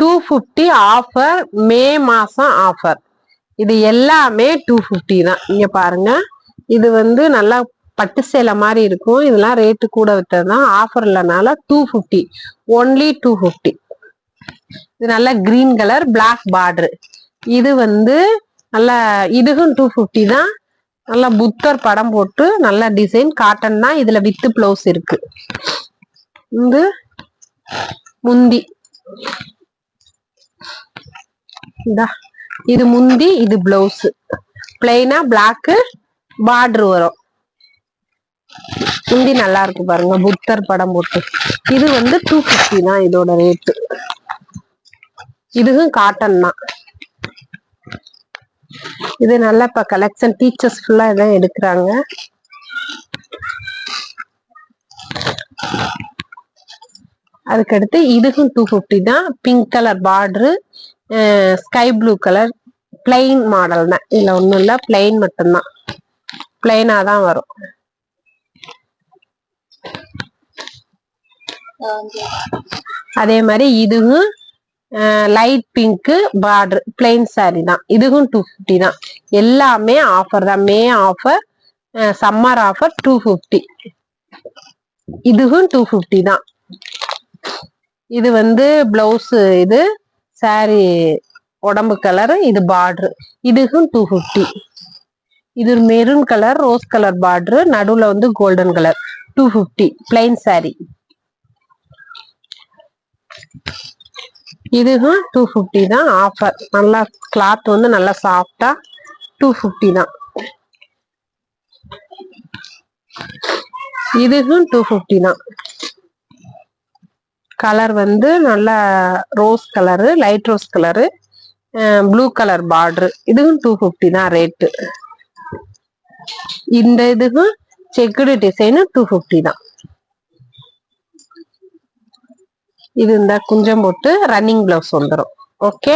250 offer, மே மாசம் offer. இது எல்லாமே 250 தான். இங்க பாருங்க, இது வந்து நல்லா பட்டு சேலை மாதிரி இருக்கும். இதெல்லாம் ரேட்டு கூட விட்டதுதான், ஆஃபர் இல்லனால 250, ஒன்லி 250. இது நல்ல கிரீன் கலர் பிளாக் பார்டர். இது வந்து நல்ல, இதுவும் 250 தான். நல்லா புத்தர் படம் போட்டு நல்ல டிசைன், காட்டன் தான். இதுல வித் பிளவுஸ் இருக்கு. இது முந்தி, இது முந்தி, இது பிளவுஸ். பிளைனா பிளாக் பார்டர் வரும். முந்தி நல்லா இருக்கு பாருங்க, புத்தர் படம் போட்டு. இது வந்து 250 தான் இதோட ரேட்டு. இதுவும் காட்டன் தான். இது நல்லா இப்ப கலெக்ஷன், டீச்சர்ஸ் ஃபுல்லா இதான் எடுக்கிறாங்க. அதுக்கடுத்து இதுவும் 250 தான். Pink colour border, sky blue colour, plain model தான். இதுல ஒண்ணும் இல்ல, பிளைன் மட்டும்தான், பிளைனா தான் வரும். அதே மாதிரி இதுவும் light pink border, plain sorry தான். இதுவும் 250 தான். எல்லாமே ஆஃபர் தான், மே ஆஃபர், சம்மர் ஆஃபர் 250. இதுவும் 250 தான். இது வந்து பிளவுஸ், இது சாரி உடம்பு கலர், இது பார்டர். இதுவும் 250. இது maroon colour, rose colour border, நடுவுல வந்து கோல்டன் கலர். 250 plain sorry. இதுவும் 250 தான் ஆஃபர். நல்லா கிளாத் வந்து நல்லா சாஃப்டா, 250 தான். இதுவும் 250 தான். கலர் வந்து நல்ல rose colour, light rose colour, blue colour border. இதுவும் 250 தான் ரேட்டு. இந்த இதுவும் செக்குடு டிசைன் 250 தான். இது இந்த குஞ்சம் போட்டு ரன்னிங் பிளவுஸ் வந்துடும். ஓகே.